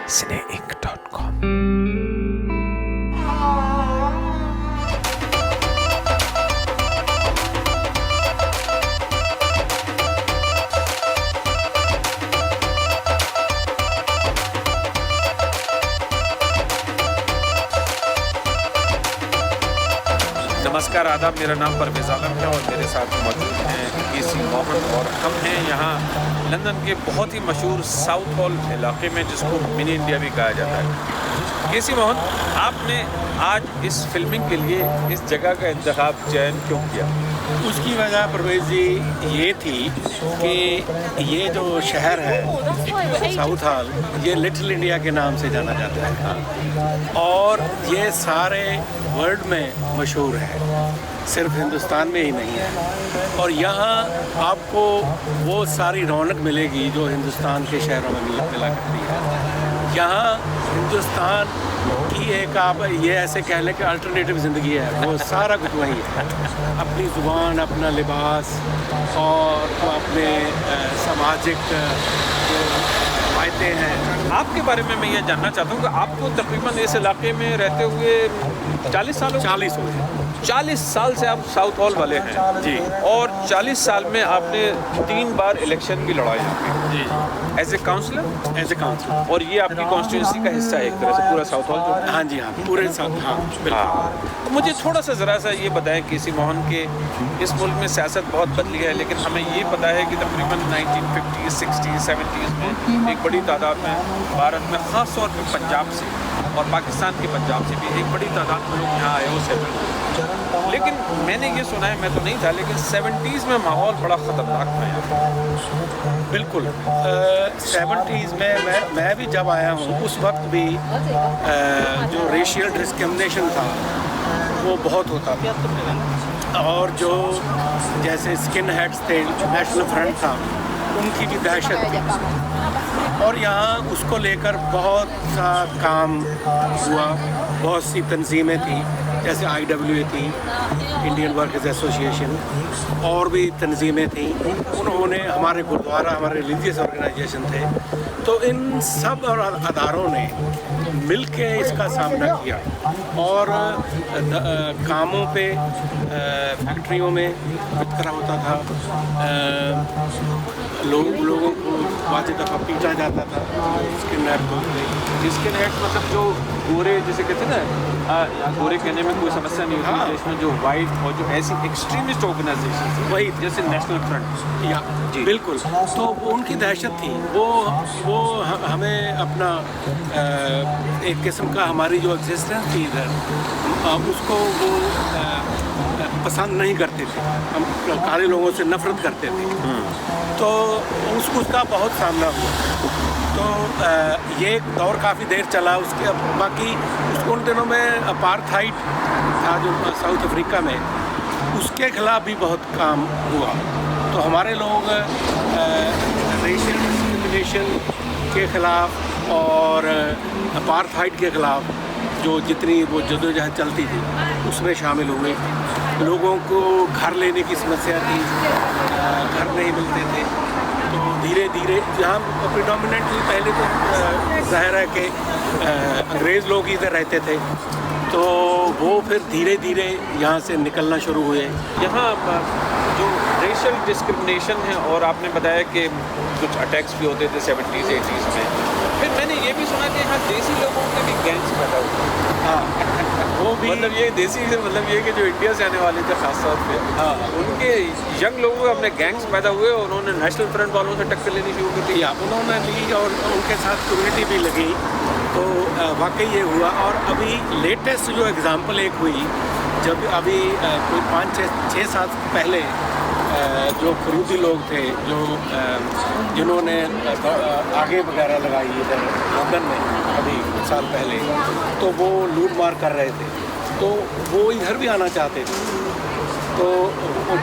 cineinc.com। नमस्कार, आदाब। मेरा नाम परवेज़ आलम है और मेरे साथ मौजूद हैं केसी मोहन और हम हैं यहाँ लंदन के बहुत ही मशहूर साउथ हॉल इलाके में, जिसको मिनी इंडिया भी कहा जाता है। केसी मोहन, आपने आज इस फिल्मिंग के लिए इस जगह का इंतखाब चयन क्यों किया? उसकी वजह परवेज़ जी ये थी कि ये जो शहर है साउथ हॉल, ये लिटिल इंडिया के नाम से जाना जाता है और ये सारे वर्ल्ड में मशहूर है, सिर्फ हिंदुस्तान में ही नहीं है। और यहाँ आपको वो सारी रौनक मिलेगी जो हिंदुस्तान के शहरों में मिला करती है। यहाँ हिंदुस्तान की एक आप ये ऐसे कह लें कि अल्टरनेटिव ज़िंदगी है, वो सारा कुछ वही है। अपनी ज़ुबान, अपना लिबास और अपने सामाजिक जो रवायतें हैं। आपके बारे में मैं ये जानना चाहता हूँ कि आपको तकरीबन इस इलाके में रहते हुए 40 साल हो गए? 40 हो गए। 40 साल से आप साउथ हॉल वाले हैं जी। और 40 साल में आपने 3 बार इलेक्शन भी लड़ा यहाँ पे जी as a counsellor. As a counsellor. और ये आपकी कॉन्स्टिट्यूंसी का हिस्सा है एक तरह से, पूरा साउथ हॉल जो है? हाँ जी, हाँ पूरे साथ, हाँ बिल्कुल। हाँ, तो मुझे थोड़ा सा ज़रा सा ये बताएं केसी मोहन के इस मुल्क में सियासत बहुत बदली है, लेकिन हमें ये पता है कि तकरीबन 1950s, 60s, 70s में एक बड़ी तादाद में भारत में ख़ास तौर पर पंजाब से और पाकिस्तान के पंजाब से भी एक बड़ी तादाद में लोग यहाँ आए हो सेटल हुए। लेकिन मैंने ये सुना है, मैं तो नहीं था, लेकिन 70s में माहौल बड़ा ख़तरनाक था यहाँ। बिल्कुल। 70s में मैं भी जब आया हूँ उस वक्त भी जो रेशियल डिस्क्रिमिनेशन था वो बहुत होता था और जो जैसे स्किन हेड्स थे, नेशनल फ्रंट था, उनकी भी दहशत थी। और यहाँ उसको लेकर बहुत सा काम हुआ, बहुत सी तंजीमें थी, जैसे IWA थी, इंडियन वर्कर्स एसोसिएशन, और भी तंजीमें थी। उन्होंने हमारे गुरुद्वारा, हमारे रिलीजियस ऑर्गेनाइजेशन थे, तो इन सब अदारों ने मिल के इसका सामना किया और कामों पे, फैक्ट्रियों में वितकरा होता था, लोगों को बाज़ दफ़ा पीटा जाता था। स्किन हेड स्किन हेड मतलब जो गोरे, जिसे कहते हैं ना, गोरे कहने में कोई समस्या नहीं होती। हाँ। इसमें जो वाइट और जो ऐसी एक्सट्रीमिस्ट ऑर्गेनाइजेशन, वही जैसे नेशनल फ्रंट, या जी। बिल्कुल, तो वो उनकी दहशत थी। वो हमें अपना एक किस्म का हमारी जो एग्जिस्टेंस थी इधर, उसको वो पसंद नहीं करते थे। हम काले लोगों से नफरत करते थे, तो उसका बहुत सामना हुआ। तो ये दौर काफ़ी देर चला। उसके बाकी उन दिनों में अपार्थाइड था जो साउथ अफ्रीका में, उसके खिलाफ भी बहुत काम हुआ। तो हमारे लोग रेशियल डिस्क्रिमिनेशन के ख़िलाफ़ और अपार्थाइड के ख़िलाफ़ जो जितनी वो जदोजहद चलती थी उसमें शामिल हुए। लोगों को घर लेने की समस्या थी, घर नहीं मिलते थे, तो धीरे धीरे यहाँ प्रिडोमिनेंटली पहले तो ज़ाहिर है कि अंग्रेज़ लोग इधर रहते थे, तो वो फिर धीरे धीरे यहाँ से निकलना शुरू हुए। यहाँ जो रेशियल डिस्क्रिमिनेशन है, और आपने बताया कि कुछ अटैक्स भी होते थे 70s, 80s में। फिर मैंने ये भी सुना कि यहाँ देसी लोगों के भी गैंग्स पैदा हुए। हाँ, वो भी मतलब ये देसी से मतलब ये कि जो इंडिया से आने वाले थे खास तौर पे, हाँ, उनके यंग लोगों के अपने गैंग्स पैदा हुए और उन्होंने नेशनल फ्रंट वालों से टक्कर लेनी शुरू कर दी। या उन्होंने ली और उनके साथ कम्युनिटी भी लगी, तो वाकई ये हुआ। और अभी लेटेस्ट जो एग्ज़ाम्पल एक हुई, जब अभी कोई 5-6 साल पहले जो फरूदी लोग थे, जो जिन्होंने आगे वगैरह लगाई इधर लंदन में अभी कुछ साल पहले, तो वो लूट मार कर रहे थे, तो वो इधर भी आना चाहते थे। तो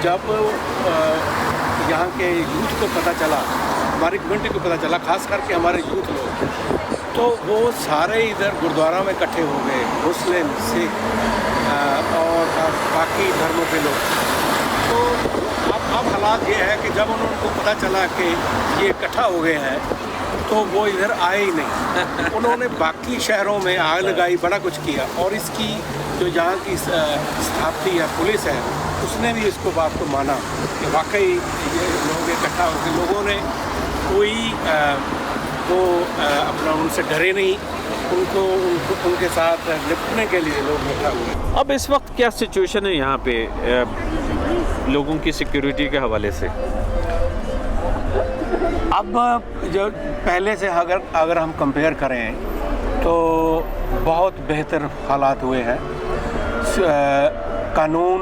जब यहाँ के यूथ को पता चला, हमारी कम्युनिटी को पता चला, खास करके हमारे यूथ लोग, तो वो सारे इधर गुरुद्वारा में इकट्ठे हो गए, मुस्लिम, सिख और बाकी धर्मों के लोग। तो अब हालात ये है कि जब उनको पता चला कि ये इकट्ठा हो गए हैं, तो वो इधर आए ही नहीं। उन्होंने बाकी शहरों में आग लगाई, बड़ा कुछ किया, और इसकी जो यहाँ की स्थापती या पुलिस है उसने भी इसको बात को माना कि वाकई ये लोग इकट्ठा होकर लोगों ने कोई अपना उनसे डरे नहीं, उनके साथ निपटने के लिए लोग इकट्ठा हुए। अब इस वक्त क्या सिचुएशन है यहाँ पे लोगों की सिक्योरिटी के हवाले से? अब जो पहले से अगर हम कंपेयर करें तो बहुत बेहतर हालात हुए हैं। कानून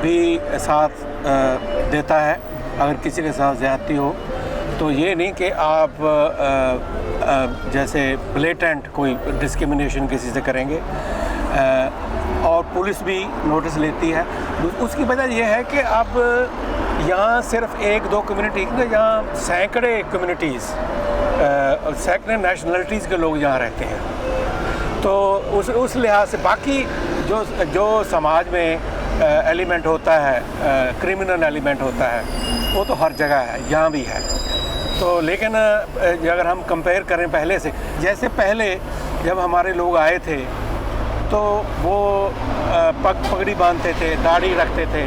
भी साथ देता है। अगर किसी के साथ ज़्यादती हो तो ये नहीं कि आप जैसे ब्लेटेंट कोई डिस्क्रिमिनेशन किसी से करेंगे, और पुलिस भी नोटिस लेती है। उसकी वजह यह है कि अब यहाँ सिर्फ एक दो कम्युनिटी, यहाँ सैकड़े कम्युनिटीज़, सैकड़े नेशनलिटीज़ के लोग यहाँ रहते हैं। तो उस लिहाज से बाकी जो समाज में एलिमेंट होता है, क्रिमिनल एलिमेंट होता है, वो तो हर जगह है, यहाँ भी है। तो लेकिन अगर हम कंपेयर करें पहले से, जैसे पहले जब हमारे लोग आए थे तो वो पगड़ी बांधते थे, दाढ़ी रखते थे।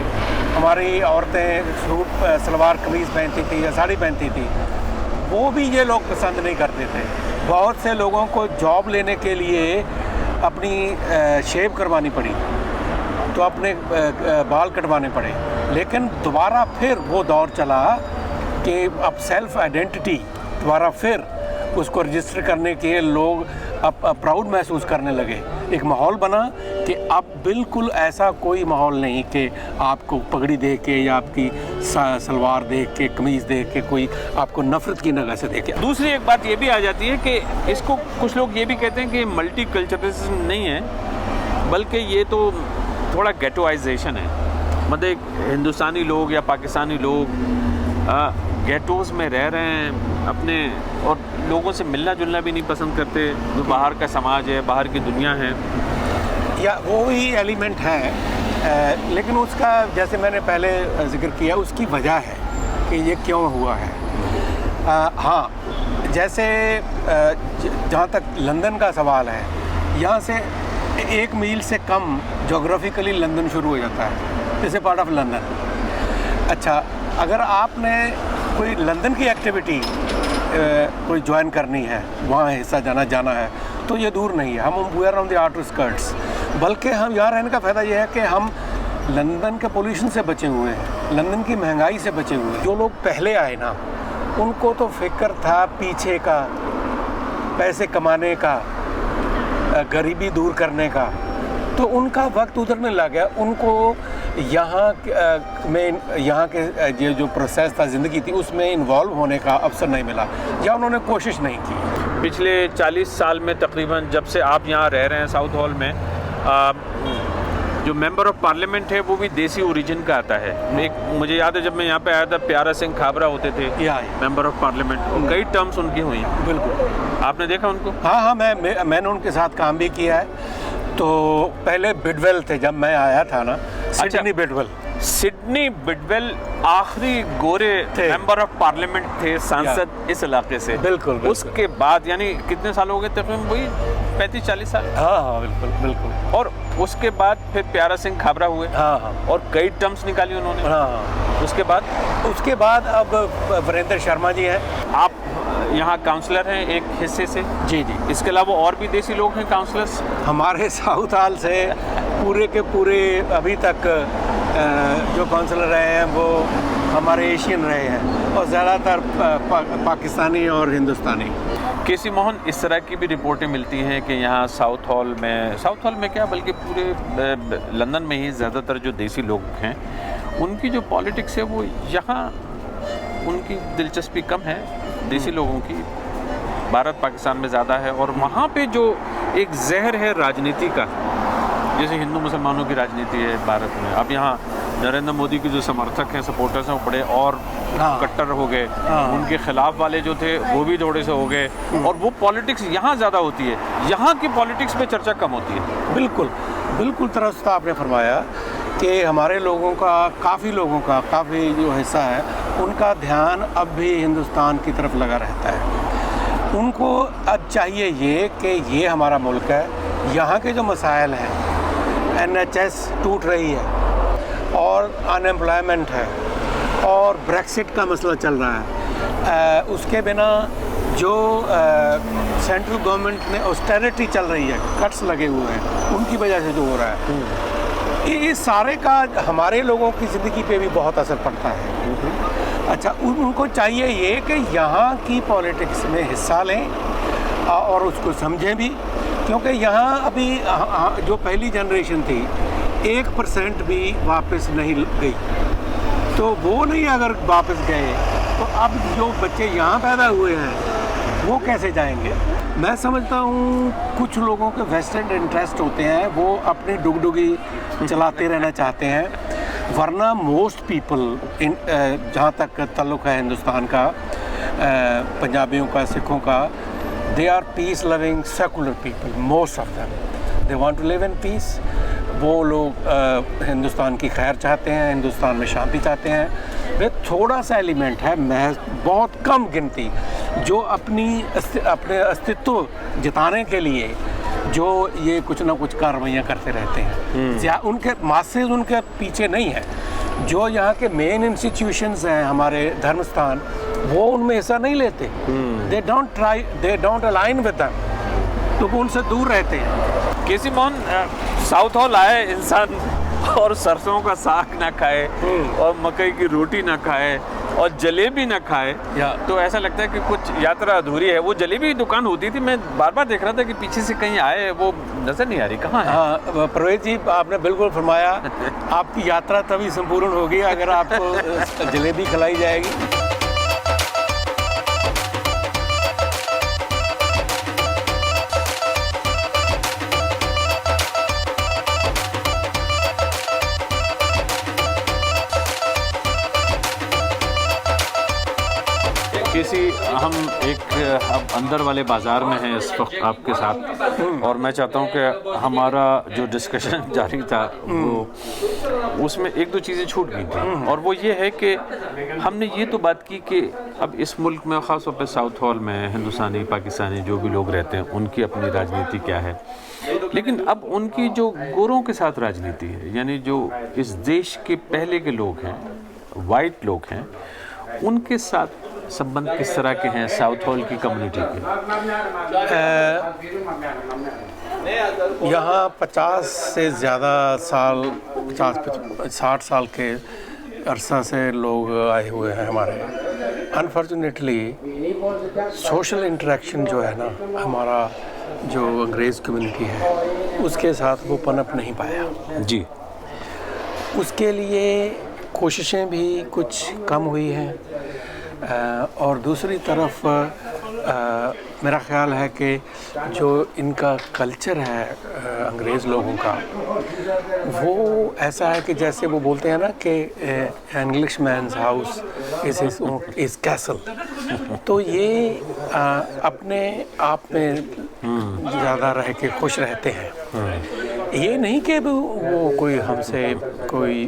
हमारी औरतें सूट सलवार कमीज़ पहनती थी या साड़ी पहनती थी, वो भी ये लोग पसंद नहीं करते थे। बहुत से लोगों को जॉब लेने के लिए अपनी शेव करवानी पड़ी, तो अपने बाल कटवाने पड़े। लेकिन दोबारा फिर वो दौर चला कि अब सेल्फ आइडेंटिटी दोबारा फिर उसको रजिस्टर करने के लोग अब प्राउड महसूस करने लगे। एक माहौल बना कि अब बिल्कुल ऐसा कोई माहौल नहीं कि आपको पगड़ी देख के या आपकी सलवार देख के, कमीज़ देख के कोई आपको नफ़रत की नज़र से देखे। दूसरी एक बात ये भी आ जाती है कि इसको कुछ लोग ये भी कहते हैं कि मल्टी कल्चरलिज्म नहीं है, बल्कि ये तो थोड़ा गेटोइजेशन है। मतलब हिंदुस्तानी लोग या पाकिस्तानी लोग गेटोज़ में रह रहे हैं अपने, और लोगों से मिलना जुलना भी नहीं पसंद करते। जो बाहर का समाज है, बाहर की दुनिया है, या वो ही एलिमेंट है। लेकिन उसका, जैसे मैंने पहले जिक्र किया, उसकी वजह है कि ये क्यों हुआ है। हाँ, जैसे जहाँ तक लंदन का सवाल है, यहाँ से 1 मील से कम जोग्राफिकली लंदन शुरू हो जाता है, जैसे पार्ट ऑफ लंदन। अच्छा, अगर आपने कोई लंदन की एक्टिविटी कोई ज्वाइन करनी है, वहाँ हिस्सा जाना है, तो ये दूर नहीं है। हम we are on the outer skirts. बल्कि हम यहाँ रहने का फ़ायदा ये है कि हम लंदन के पोल्यूशन से बचे हुए हैं, लंदन की महंगाई से बचे हुए हैं। जो लोग पहले आए ना, उनको तो फिक्र था पीछे का, पैसे कमाने का, गरीबी दूर करने का, तो उनका वक्त उधर में लग गया। उनको यहाँ के ये जो प्रोसेस था, ज़िंदगी थी, उसमें इन्वॉल्व होने का अवसर नहीं मिला, या उन्होंने कोशिश नहीं की। पिछले 40 साल में तकरीबन, जब से आप यहाँ रह रहे हैं साउथ हॉल में, जो मेंबर ऑफ पार्लियामेंट है वो भी देसी ओरिजिन का आता है। एक मुझे याद है, जब मैं यहाँ पे आया था, प्यारा सिंह खाबरा होते थे मेंबर ऑफ पार्लियामेंट, और कई टर्म्स उनकी हुई। बिल्कुल, आपने देखा उनको? हाँ, मैंने उनके साथ काम भी किया है। तो पहले बिडवेल थे जब मैं आया था ना, सिडनी बिडवेल। सिडनी बिडवेल आखिरी गोरे मेंबर ऑफ पार्लियामेंट थे, सांसद इस इलाके से। बिल्कुल। उसके बाद यानी कितने साल हो गए तकरीबन? वही 35-40 साल। हाँ, बिल्कुल। और उसके बाद फिर प्यारा सिंह खाबरा हुए। हाँ। और कई टर्म्स निकाली उन्होंने। हाँ। उसके बाद अब वीरेंद्र शर्मा जी हैं। आप यहाँ काउंसलर हैं एक हिस्से से? जी। इसके अलावा और भी देसी लोग हैं काउंसलर्स? हमारे साउथ हॉल से पूरे के पूरे अभी तक जो काउंसलर रहे हैं वो हमारे एशियन रहे हैं, और ज़्यादातर पाकिस्तानी और हिंदुस्तानी। केसी मोहन, इस तरह की भी रिपोर्टें मिलती हैं कि यहाँ साउथ हॉल में क्या, बल्कि पूरे लंदन में ही ज़्यादातर जो देसी लोग हैं, उनकी जो पॉलिटिक्स है वो यहाँ उनकी दिलचस्पी कम है देसी लोगों की, भारत पाकिस्तान में ज़्यादा है। और वहाँ पे जो एक जहर है राजनीति का, जैसे हिंदू मुसलमानों की राजनीति है भारत में, अब यहाँ नरेंद्र मोदी के जो समर्थक हैं, सपोर्टर्स हैं, वो बड़े और कट्टर हो गए। उनके खिलाफ वाले जो थे वो भी थोड़े से हो गए, और वो पॉलिटिक्स यहाँ ज़्यादा होती है। यहाँ की पॉलिटिक्स पे चर्चा कम होती है। बिल्कुल तरह आपने फरमाया कि हमारे लोगों का, काफ़ी जो हिस्सा है, उनका ध्यान अब भी हिंदुस्तान की तरफ लगा रहता है। उनको अब चाहिए ये कि ये हमारा मुल्क है, यहाँ के जो मसाइल हैं, NHS टूट रही है और अनएम्प्लॉयमेंट है और ब्रेक्सिट का मसला चल रहा है, उसके बिना जो सेंट्रल गवर्नमेंट ने ऑस्टेरिटी चल रही है, कट्स लगे हुए हैं, उनकी वजह से जो हो रहा है, ये सारे का हमारे लोगों की ज़िंदगी पे भी बहुत असर पड़ता है। अच्छा, उनको चाहिए ये कि यहाँ की पॉलिटिक्स में हिस्सा लें और उसको समझें भी, क्योंकि यहाँ अभी जो पहली जनरेशन थी 1% भी वापस नहीं गई, तो वो नहीं अगर वापस गए तो अब जो बच्चे यहाँ पैदा हुए हैं वो कैसे जाएंगे। मैं समझता हूँ कुछ लोगों के वेस्टेड इंटरेस्ट होते हैं, वो अपनी डुगडुगी चलाते रहना चाहते हैं, वरना मोस्ट पीपल जहाँ तक ताल्लुक़ है हिंदुस्तान का, पंजाबियों का, सिखों का, they are peace loving secular people, most of them they want to live in peace. वो लोग हिंदुस्तान की खैर चाहते हैं, हिंदुस्तान में शांति चाहते हैं। वे थोड़ा सा एलिमेंट है, महज बहुत कम गिनती, जो अपने अस्तित्व जताने के लिए जो ये कुछ ना कुछ कार्रवाइयाँ करते रहते हैं। उनके मासेस उनके पीछे नहीं है। जो यहाँ के मेन इंस्टीट्यूशंस हैं, हमारे धर्मस्थान, वो उनमें हिस्सा नहीं लेते। They don't align with them, तो वो उनसे दूर रहते हैं। केसी मोहन, साउथ हॉल आए इंसान और सरसों का साग ना खाए और मकई की रोटी ना खाए और जलेबी ना खाए, तो ऐसा लगता है कि कुछ यात्रा अधूरी है। वो जलेबी की दुकान होती थी, मैं बार बार देख रहा था कि पीछे से कहीं आए, वो नजर नहीं आ रही, कहाँ है? हाँ परवेज जी, आपने बिल्कुल फरमाया। आपकी यात्रा तभी संपूर्ण होगी अगर आपको जलेबी खिलाई जाएगी। किसी हम एक अब अंदर वाले बाज़ार में हैं इस वक्त आपके साथ, और मैं चाहता हूं कि हमारा जो डिस्कशन जारी था वो उसमें एक दो चीज़ें छूट गई थी, और वो ये है कि हमने ये तो बात की कि अब इस मुल्क में ख़ास तौर पे साउथ हॉल में हिंदुस्तानी पाकिस्तानी जो भी लोग रहते हैं उनकी अपनी राजनीति क्या है, लेकिन अब उनकी जो गोरों के साथ राजनीति है, यानी जो इस देश के पहले के लोग हैं, वाइट लोग हैं, उनके साथ संबंध किस तरह के हैं साउथ हॉल की कम्युनिटी के? यहाँ 50 से ज़्यादा साल, 50-60 साल के अरसा से लोग आए हुए हैं हमारे। अनफॉर्चुनेटली सोशल इंटरेक्शन जो है ना, हमारा जो अंग्रेज़ कम्युनिटी है उसके साथ वो पनप नहीं पाया जी। उसके लिए कोशिशें भी कुछ कम हुई हैं, और दूसरी तरफ मेरा ख्याल है कि जो इनका कल्चर है अंग्रेज़ लोगों का, वो ऐसा है कि जैसे वो बोलते हैं ना कि English man's house is castle, तो ये अपने आप में ज़्यादा रह के खुश रहते हैं। ये नहीं कि वो कोई हमसे कोई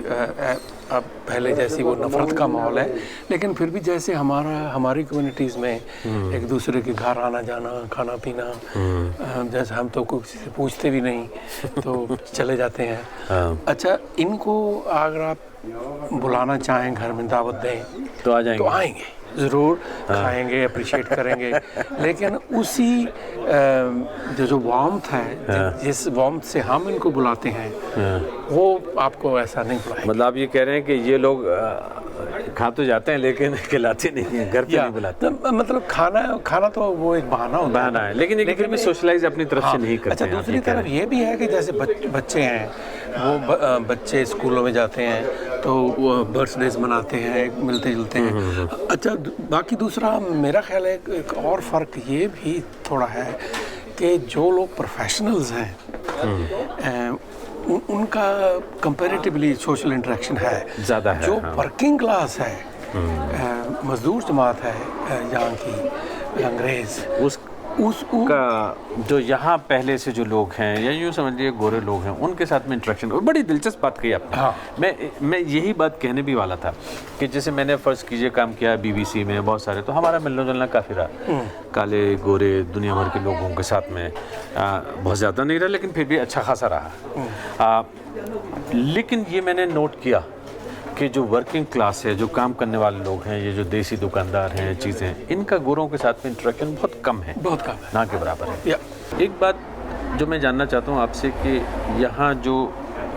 अब पहले जैसी वो नफ़रत का माहौल है, लेकिन फिर भी जैसे हमारी कम्युनिटीज़ में एक दूसरे के घर आना जाना, खाना पीना, जैसे हम तो किसी से पूछते भी नहीं तो चले जाते हैं। अच्छा, इनको अगर आप बुलाना चाहें, घर में दावत दें तो आ जाएंगे, तो आएंगे ज़रूर, खाएंगे, अप्रिशिएट करेंगे, लेकिन उसी जो वार्मथ है, जिस वार्मथ से हम इनको बुलाते हैं, वो आपको ऐसा नहीं बुलाएंगे। मतलब आप ये कह रहे हैं कि ये लोग खा तो जाते हैं लेकिन खिलाते नहीं हैं, घर पे नहीं बुलाते। मतलब खाना तो वो एक बहाना होता है। बहाना है, लेकिन फिर भी सोशलाइज अपनी तरफ से नहीं करते। अच्छा, दूसरी तरफ ये भी है कि जैसे बच्चे हैं, वो बच्चे स्कूलों में जाते हैं तो वो बर्थडेज मनाते हैं, मिलते जुलते हैं। अच्छा, बाकी दूसरा मेरा ख्याल है एक और फ़र्क ये भी थोड़ा है कि जो लोग प्रोफेशनल्स हैं उनका कंपैरेटिवली सोशल इंटरेक्शन है ज़्यादा है। जो वर्किंग क्लास है, मजदूर जमात है यहाँ की, अंग्रेज़, का जो यहाँ पहले से जो लोग हैं या यूँ समझ लीजिए गोरे लोग हैं उनके साथ में इंटरेक्शन, बड़ी दिलचस्प बात कही आपने। हाँ। मैं यही बात कहने भी वाला था कि जैसे मैंने फ़र्ज़ कीजिए काम किया BBC में बहुत सारे, तो हमारा मिलना जुलना काफ़ी रहा, काले गोरे दुनिया भर के लोगों के साथ में बहुत ज़्यादा नहीं रहा लेकिन फिर भी अच्छा खासा रहा। लेकिन ये मैंने नोट किया कि जो वर्किंग क्लास है, जो काम करने वाले लोग हैं, ये जो देसी दुकानदार हैं, चीज़ें, इनका गोरों के साथ में इंटरेक्शन बहुत कम है, बहुत कम है, ना के बराबर है। एक बात जो मैं जानना चाहता हूँ आपसे कि यहाँ जो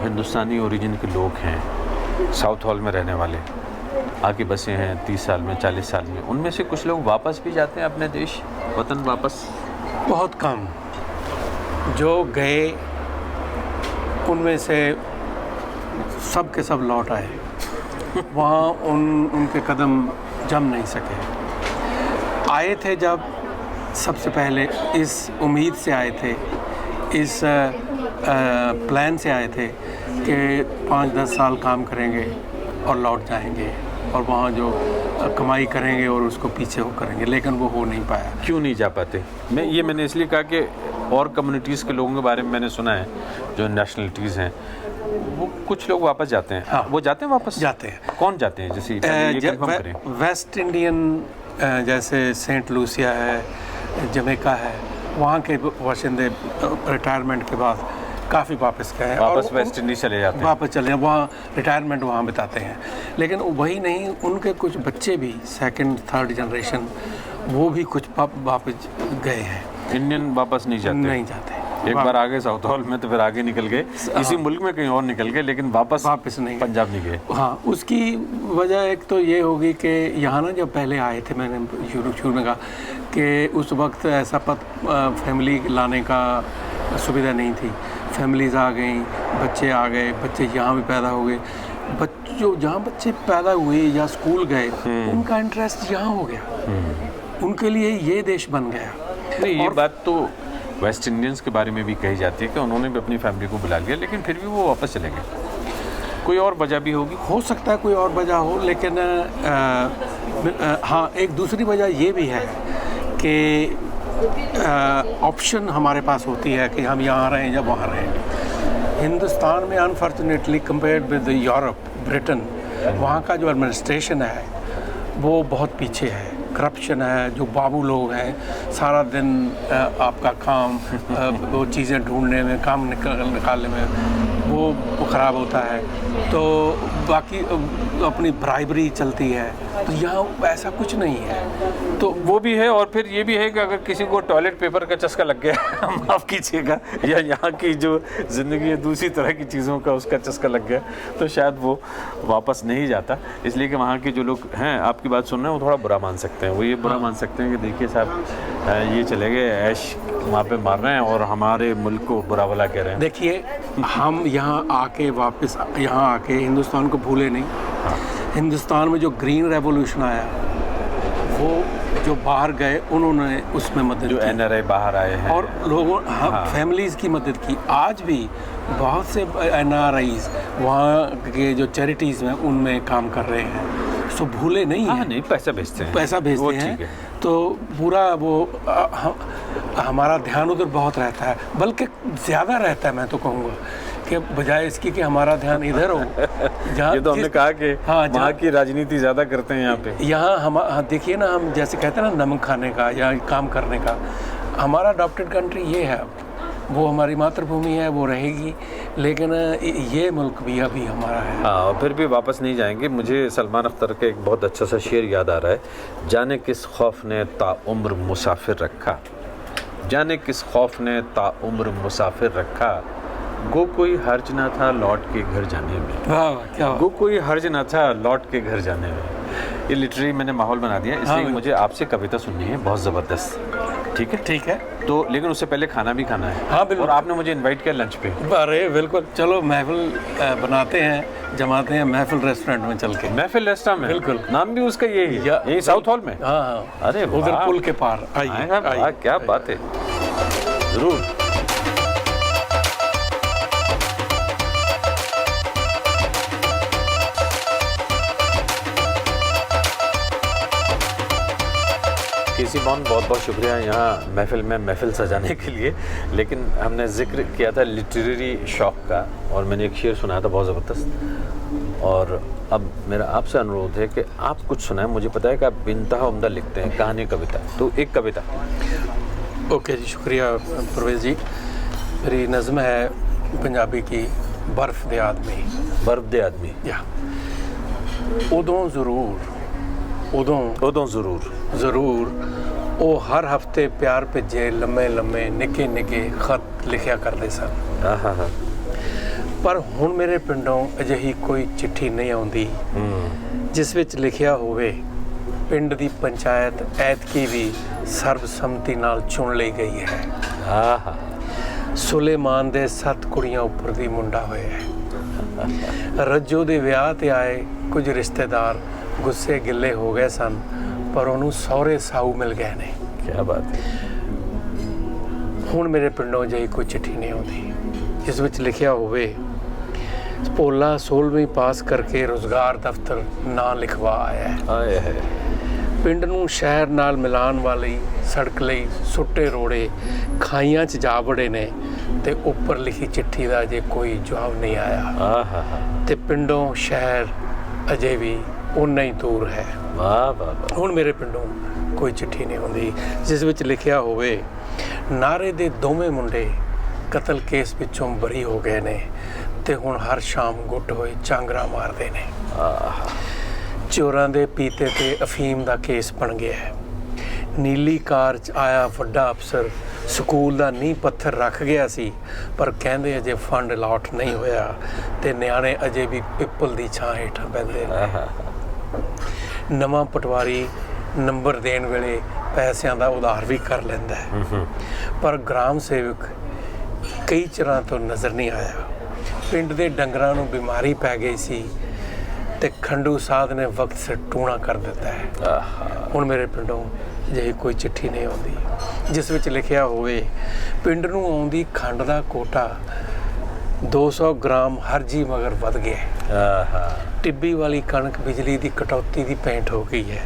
हिंदुस्तानी ओरिजिन के लोग हैं, साउथ हॉल में रहने वाले, आके बसे हैं 30 साल में, 40 साल में, उनमें से कुछ लोग वापस भी जाते हैं अपने देश वतन वापस? बहुत कम। जो गए उनमें से सब के सब लौट आए। वहाँ उनके कदम जम नहीं सके। आए थे जब सबसे पहले इस उम्मीद से आए थे, इस प्लान से आए थे कि 5-10 साल काम करेंगे और लौट जाएंगे और वहाँ जो कमाई करेंगे और उसको पीछे हो करेंगे, लेकिन वो हो नहीं पाया। क्यों नहीं जा पाते? मैंने इसलिए कहा कि और कम्युनिटीज़ के लोगों के बारे में मैंने सुना है, जो नेशनलिटीज़ हैं, वो कुछ लोग वापस जाते हैं। हाँ, वो जाते हैं वापस? जाते हैं। कौन जाते हैं? जैसे वेस्ट इंडियन, जैसे सेंट लूसिया है, जमैका है, वहाँ के बाशिंदे रिटायरमेंट के बाद काफ़ी वापस गए, वापस वेस्ट इंडीज चले जाते हैं, वापस चले, वहाँ रिटायरमेंट वहाँ बिताते हैं। लेकिन वही नहीं, उनके कुछ बच्चे भी 2nd 3rd जनरेशन वो भी कुछ वापस गए हैं। इंडियन वापस नहीं जाते। एक बार आगे साउथ हॉल में तो फिर आगे निकल गए, इसी मुल्क में कहीं और निकल गए, लेकिन वापस नहीं, पंजाब नहीं गए। हाँ, उसकी वजह एक तो ये होगी कि यहाँ ना जब पहले आए थे, मैंने शुरू में कहा कि उस वक्त ऐसा फैमिली लाने का सुविधा नहीं थी। फैमिलीज़ आ गई, बच्चे आ गए, बच्चे यहाँ भी पैदा हो गए। बच्चों जहाँ बच्चे पैदा हुए या स्कूल गए, उनका इंटरेस्ट यहाँ हो गया, उनके लिए ये देश बन गया। नहीं, ये बात तो वेस्ट इंडियंस के बारे में भी कही जाती है कि उन्होंने भी अपनी फैमिली को बुला लिया, लेकिन फिर भी वो वापस चले गए। कोई और वजह भी होगी? हो सकता है कोई और वजह हो, लेकिन हाँ, एक दूसरी वजह ये भी है कि ऑप्शन हमारे पास होती है कि हम यहाँ रहें या वहाँ रहें। हिंदुस्तान में unfortunately compared with Europe, Britain, वहाँ का जो एडमिनिस्ट्रेशन है वो बहुत पीछे है। करप्शन है, जो बाबू लोग हैं, सारा दिन आपका काम वो चीज़ें ढूंढने में, काम निकालने में वो ख़राब होता है। तो बाकी अपनी ब्राइबरी चलती है, तो यहाँ ऐसा कुछ नहीं है। तो वो भी है, और फिर ये भी है कि अगर किसी को टॉयलेट पेपर का चस्का लग गया माफ़ कीजिएगा, या यहाँ की जो ज़िंदगी है दूसरी तरह की चीज़ों का उसका चस्का लग गया, तो शायद वो वापस नहीं जाता। इसलिए कि वहाँ के जो लोग हैं, आपकी बात सुन रहे हैं, वो थोड़ा बुरा मान सकते हैं। वो ये बुरा मान सकते हैं कि देखिए साहब, ये चले गए, ऐश वहाँ पे मार रहे हैं और हमारे मुल्क को बुरा भला कह रहे हैं। देखिए, हम यहाँ आके वापस यहाँ आके हिंदुस्तान को भूले नहीं। हाँ। हिंदुस्तान में जो ग्रीन रेवोल्यूशन आया, वो जो बाहर गए उन्होंने उसमें मदद जो की, NRI बाहर आए हैं और लोगों फैमिलीज़ की मदद की। आज भी बहुत से NRIs वहाँ के जो चैरिटीज़ हैं उनमें काम कर रहे हैं, सो भूले नहीं हैं। नहीं, पैसा भेजते हैं, पैसा भेजते हैं, तो पूरा वो हमारा ध्यान उधर बहुत रहता है, बल्कि ज़्यादा रहता है। मैं तो कहूँगा कि बजाय इसकी कि हमारा ध्यान इधर हो, जहाँ ये तो हमने कहा कि हाँ, वहाँ की राजनीति ज़्यादा करते हैं यहाँ पे। यहाँ हम देखिए ना, हम जैसे कहते हैं ना, नमक खाने का या काम करने का, हमारा अडॉप्टेड कंट्री ये है। वो हमारी मातृभूमि है, वो रहेगी, लेकिन ये मुल्क भी अभी हमारा है। हाँ, फिर भी वापस नहीं जाएंगे। मुझे सलमान अख्तर का एक बहुत अच्छा सा शेर याद आ रहा है, जाने किस खौफ ने ताउम्र मुसाफिर रखा, जाने किस खौफ ने ताउम्र मुसाफिर रखा, गो कोई हर्ज ना था लौट के घर जाने में। वाह, क्या गो कोई हर्ज ना था लौट के घर जाने में। ये लिटरेरी मैंने माहौल बना दिया, इसलिए हाँ, मुझे आपसे कविता सुननी है, बहुत ज़बरदस्त। ठीक है? ठीक है। तो लेकिन उससे पहले खाना भी खाना है। हाँ, बिल्कुल। और आपने मुझे इनवाइट किया लंच पे। अरे बिल्कुल, चलो महफिल बनाते हैं, जमाते हैं महफिल रेस्टोरेंट में चल के। महफिल रेस्टोरेंट में? बिल्कुल। नाम भी उसका यही है, यही साउथ हॉल में? हाँ हाँ, अरे उधर पुल के पार। आइए, क्या बात है, जरूर। केसी मोहन, बहुत बहुत शुक्रिया यहाँ महफिल सजाने के लिए। लेकिन हमने जिक्र किया था लिटरेरी शौक़ का और मैंने एक शेर सुनाया था बहुत ज़बरदस्त, और अब मेरा आपसे अनुरोध है कि आप कुछ सुनाएं। मुझे पता है कि आप इंतहा उम्दा लिखते हैं, कहानी कविता, तो एक कविता। ओके जी, शुक्रिया परवेज़ जी। मेरी नज़म है पंजाबी की, बर्फ़ दे आदमी। बर्फ दे आदमी। या उदों ज़रूर ਉਹ ਹਰ ਹਫਤੇ ਪਿਆਰ ਭੇਜੇ ਲੰਮੇ ਲੰਮੇ ਨਿੱਕੇ ਨਿੱਕੇ ਖਤ ਲਿਖਿਆ ਕਰਦੇ ਸਨ। ਪਰ ਹੁਣ ਮੇਰੇ ਪਿੰਡੋਂ ਅਜਿਹੀ ਕੋਈ ਚਿੱਠੀ ਨਹੀਂ ਆਉਂਦੀ ਜਿਸ ਵਿੱਚ ਲਿਖਿਆ ਹੋਵੇ ਪਿੰਡ ਦੀ ਪੰਚਾਇਤ ਐਤਕੀ ਵੀ ਸਰਬਸੰਮਤੀ ਨਾਲ ਚੁਣ ਲਈ ਗਈ ਹੈ। ਸੁਲੇਮਾਨ ਦੇ 7 ਕੁੜੀਆਂ ਉੱਪਰ ਦੀ ਮੁੰਡਾ ਹੋਇਆ ਹੈ। ਰੱਜੋ ਦੇ ਵਿਆਹ ਤੇ ਆਏ ਕੁਝ ਰਿਸ਼ਤੇਦਾਰ ਗੁੱਸੇ ਗਿੱਲੇ ਹੋ ਗਏ ਸਨ, ਪਰ ਉਹਨੂੰ ਸਹੁਰੇ ਸਾਊ ਮਿਲ ਗਏ ਨੇ। ਕੀ ਬਾਤ ਹੈ। ਹੁਣ ਮੇਰੇ ਪਿੰਡੋਂ ਅਜਿਹੀ ਕੋਈ ਚਿੱਠੀ ਨਹੀਂ ਆਉਂਦੀ ਜਿਸ ਵਿੱਚ ਲਿਖਿਆ ਹੋਵੇ ਭੋਲਾ 16ਵੀਂ ਪਾਸ ਕਰਕੇ ਰੁਜ਼ਗਾਰ ਦਫ਼ਤਰ ਨਾਂ ਲਿਖਵਾ ਆਇਆ ਹੈ। ਪਿੰਡ ਨੂੰ ਸ਼ਹਿਰ ਨਾਲ ਮਿਲਾਉਣ ਵਾਲੀ ਸੜਕ ਲਈ ਸੁੱਟੇ ਰੋੜੇ ਖਾਈਆਂ 'ਚ ਜਾ ਵੜੇ ਨੇ ਤੇ ਉੱਪਰ ਲਿਖੀ ਚਿੱਠੀ ਦਾ ਅਜੇ ਕੋਈ ਜਵਾਬ ਨਹੀਂ ਆਇਆ ਤੇ ਪਿੰਡੋਂ ਸ਼ਹਿਰ ਅਜੇ ਵੀ ਉਨਾ ਹੀ ਦੂਰ ਹੈ। ਹੁਣ ਮੇਰੇ ਪਿੰਡੋਂ ਕੋਈ ਚਿੱਠੀ ਨਹੀਂ ਆਉਂਦੀ ਜਿਸ ਵਿੱਚ ਲਿਖਿਆ ਹੋਵੇ ਨਾਰੇ ਦੇ ਦੋਵੇਂ ਮੁੰਡੇ ਕਤਲ ਕੇਸ ਵਿੱਚੋਂ ਬਰੀ ਹੋ ਗਏ ਨੇ ਤੇ ਹੁਣ ਹਰ ਸ਼ਾਮ ਗੁੱਟ ਹੋਏ ਚਾਂਗਰਾ ਮਾਰਦੇ ਨੇ। ਚੋਰਾਂ ਦੇ ਪੀਤੇ ਤੇ ਅਫੀਮ ਦਾ ਕੇਸ ਬਣ ਗਿਆ ਹੈ। ਨੀਲੀ ਕਾਰ 'ਚ ਆਇਆ ਵੱਡਾ ਅਫਸਰ ਸਕੂਲ ਦਾ ਨੀਂਹ ਪੱਥਰ ਰੱਖ ਗਿਆ ਸੀ, ਪਰ ਕਹਿੰਦੇ ਅਜੇ ਫੰਡ ਅਲਾਟ ਨਹੀਂ ਹੋਇਆ ਤੇ ਨਿਆਣੇ ਅਜੇ ਵੀ ਪਿੱਪਲ ਦੀ ਛਾਂ ਹੇਠਾਂ ਬਹਿੰਦੇ ਨੇ। ਨਵਾਂ ਪਟਵਾਰੀ ਨੰਬਰ ਦੇਣ ਵੇਲੇ ਪੈਸਿਆਂ ਦਾ ਉਧਾਰ ਵੀ ਕਰ ਲੈਂਦਾ ਹੈ, ਪਰ ਗ੍ਰਾਮ ਸੇਵਕ ਕਈ ਚਿਰਾਂ ਤੋਂ ਨਜ਼ਰ ਨਹੀਂ ਆਇਆ। ਪਿੰਡ ਦੇ ਡੰਗਰਾਂ ਨੂੰ ਬਿਮਾਰੀ ਪੈ ਗਈ ਸੀ ਤੇ ਖੰਡੂ ਸਾਧ ਨੇ ਵਕਤ ਸਿਰ ਟੂਣਾ ਕਰ ਦਿੱਤਾ ਹੈ। ਹੁਣ ਮੇਰੇ ਪਿੰਡੋਂ ਅਜਿਹੀ ਕੋਈ ਚਿੱਠੀ ਨਹੀਂ ਆਉਂਦੀ ਜਿਸ ਵਿੱਚ ਲਿਖਿਆ ਹੋਵੇ ਪਿੰਡ ਨੂੰ ਆਉਂਦੀ ਖੰਡ ਦਾ ਕੋਟਾ 200 ਗ੍ਰਾਮ ਹਰ ਜੀ ਮਗਰ ਵੱਧ ਗਿਆ। ਟਿੱਬੀ ਵਾਲੀ ਕਣਕ ਬਿਜਲੀ ਦੀ ਕਟੌਤੀ ਦੀ ਪੈਂਟ ਹੋ ਗਈ ਹੈ।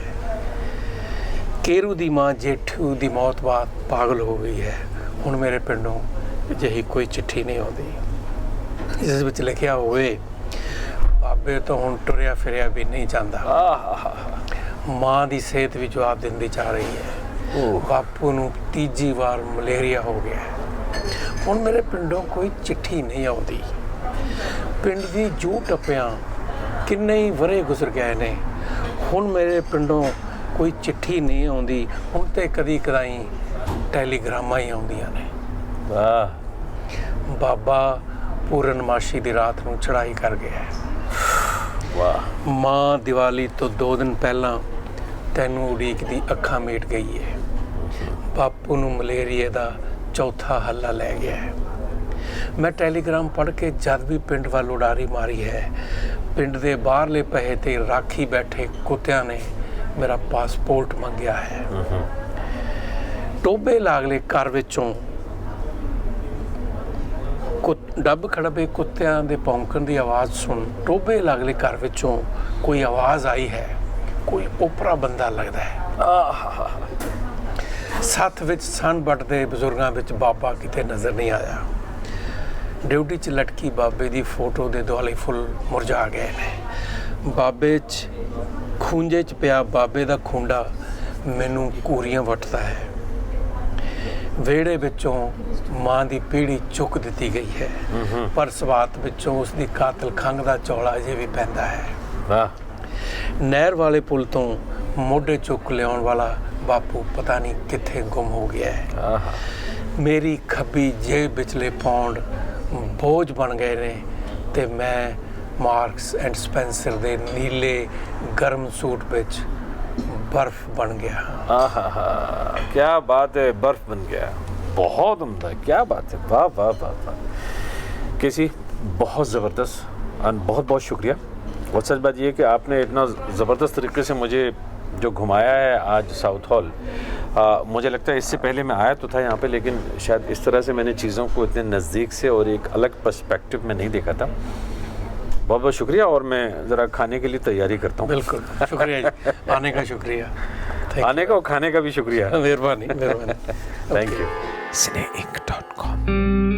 ਕੇਰੂ ਦੀ ਮਾਂ ਜੇਠੂ ਦੀ ਮੌਤ ਬਾਅਦ ਪਾਗਲ ਹੋ ਗਈ ਹੈ। ਹੁਣ ਮੇਰੇ ਪਿੰਡੋਂ ਅਜਿਹੀ ਕੋਈ ਚਿੱਠੀ ਨਹੀਂ ਆਉਂਦੀ ਜਿਸ ਵਿੱਚ ਲਿਖਿਆ ਹੋਵੇ ਬਾਬੇ ਤੋਂ ਹੁਣ ਟੁਰਿਆ ਫਿਰਿਆ ਵੀ ਨਹੀਂ ਜਾਂਦਾ। ਮਾਂ ਦੀ ਸਿਹਤ ਵੀ ਜਵਾਬ ਦਿੰਦੀ ਜਾ ਰਹੀ ਹੈ। ਬਾਪੂ ਨੂੰ ਤੀਜੀ ਵਾਰ ਮਲੇਰੀਆ ਹੋ ਗਿਆ। ਹੁਣ ਮੇਰੇ ਪਿੰਡੋਂ ਕੋਈ ਚਿੱਠੀ ਨਹੀਂ ਆਉਂਦੀ। ਪਿੰਡ ਦੀ ਜੂ ਟੱਪਿਆਂ ਕਿੰਨੇ ਹੀ ਵਰੇ ਗੁਜ਼ਰ ਗਏ ਨੇ। ਹੁਣ ਮੇਰੇ ਪਿੰਡੋਂ ਕੋਈ ਚਿੱਠੀ ਨਹੀਂ ਆਉਂਦੀ। ਹੁਣ ਤੇ ਕਦੀ ਕਦਾਈ ਟੈਲੀਗ੍ਰਾਮਾਂ ਹੀ ਆਉਂਦੀਆਂ ਨੇ। ਬਾਬਾ ਪੂਰਨਮਾਸ਼ੀ ਦੀ ਰਾਤ ਨੂੰ ਚੜ੍ਹਾਈ ਕਰ ਗਿਆ। ਮਾਂ ਦੀਵਾਲੀ ਤੋਂ 2 ਦਿਨ ਪਹਿਲਾਂ ਤੈਨੂੰ ਉਡੀਕਦੀ ਅੱਖਾਂ ਮੀਟ ਗਈ ਹੈ। ਬਾਪੂ ਨੂੰ ਮਲੇਰੀਏ ਦਾ ਚੌਥਾ ਹੱਲਾ ਲੈ ਗਿਆ ਹੈ। ਮੈਂ ਟੈਲੀਗ੍ਰਾਮ ਪੜ੍ਹ ਕੇ ਜਦ ਵੀ ਪਿੰਡ ਵੱਲ ਉਡਾਰੀ ਮਾਰੀ ਹੈ, ਪਿੰਡ ਦੇ ਬਾਹਰਲੇ ਪਹੇ ਤੇ ਰਾਖੀ ਬੈਠੇ ਕੁੱਤਿਆਂ ਨੇ ਮੇਰਾ ਪਾਸਪੋਰਟ ਮੰਗਿਆ ਹੈ। ਟੋਬੇ ਲਾਗਲੇ ਘਰ ਵਿੱਚੋਂ ਡੱਬ ਖੜਬੇ ਕੁੱਤਿਆਂ ਦੇ ਭੌਂਕਣ ਦੀ ਆਵਾਜ਼ ਸੁਣ ਟੋਬੇ ਲਾਗਲੇ ਘਰ ਵਿੱਚੋਂ ਕੋਈ ਆਵਾਜ਼ ਆਈ ਹੈ। ਕੋਈ ਓਪਰਾ ਬੰਦਾ ਲੱਗਦਾ ਹੈ। ਸੱਥ ਵਿੱਚ ਸਣ ਵੱਟਦੇ ਬਜ਼ੁਰਗਾਂ ਵਿੱਚ ਬਾਬਾ ਕਿਤੇ ਨਜ਼ਰ ਨਹੀਂ ਆਇਆ। ਡਿਊਟੀ 'ਚ ਲਟਕੀ ਬਾਬੇ ਦੀ ਫੋਟੋ ਦੇ ਦੁਆਲੇ ਫੁੱਲ ਮੁਰਝਾ ਗਏ ਨੇ। ਬਾਬੇ 'ਚ ਖੂੰਜੇ 'ਚ ਪਿਆ ਬਾਬੇ ਦਾ ਖੁੰਡਾ ਮੈਨੂੰ ਘੂਰੀਆਂ ਵੱਟਦਾ ਹੈ। ਵਿਹੜੇ ਵਿੱਚੋਂ ਮਾਂ ਦੀ ਪੀੜੀ ਚੁੱਕ ਦਿੱਤੀ ਗਈ ਹੈ, ਪਰ ਸਵਾਤ ਵਿੱਚੋਂ ਉਸ ਦੀ ਕਾਤਲ ਖੰਘ ਦਾ ਚੌਲਾ ਅਜੇ ਵੀ ਪੈਂਦਾ ਹੈ। ਨਹਿਰ ਵਾਲੇ ਪੁਲ ਤੋਂ ਮੋਢੇ ਚੁੱਕ ਲਿਆਉਣ ਵਾਲਾ ਬਾਪੂ ਪਤਾ ਨਹੀਂ ਕਿੱਥੇ ਗੁੰਮ ਹੋ ਗਿਆ ਹੈ। ਮੇਰੀ ਖੱਬੀ ਜੇਬ ਵਿਚਲੇ ਪੌਂਡ ਬੋਝ ਬਣ ਗਏ ਨੇ ਤੇ ਮੈਂ ਮਾਰਕਸ ਐਂਡ ਸਪੈਂਸਰ ਦੇ ਨੀਲੇ ਗਰਮ ਸੂਟ ਵਿੱਚ बर्फ बन गया। क्या बात है, बर्फ बन गया। बहुत उम्दा, क्या बात है, वाह वाह वाह वाह। केसी बहुत ज़बरदस्त और बहुत बहुत शुक्रिया। और सच बात ये कि आपने इतना ज़बरदस्त तरीके से मुझे जो घुमाया है आज साउथ हॉल। मुझे लगता है इससे पहले मैं आया तो था यहाँ पे, लेकिन शायद इस तरह से मैंने चीज़ों को इतने नज़दीक से और एक अलग पर्सपेक्टिव में नहीं देखा था। बहुत बहुत शुक्रिया और मैं ज़रा खाने के लिए तैयारी करता हूँ। बिल्कुल शुक्रिया जी, आने का शुक्रिया। आने का और खाने का भी शुक्रिया। मेहरबानी मेहरबानी। Thank you. cineinc.com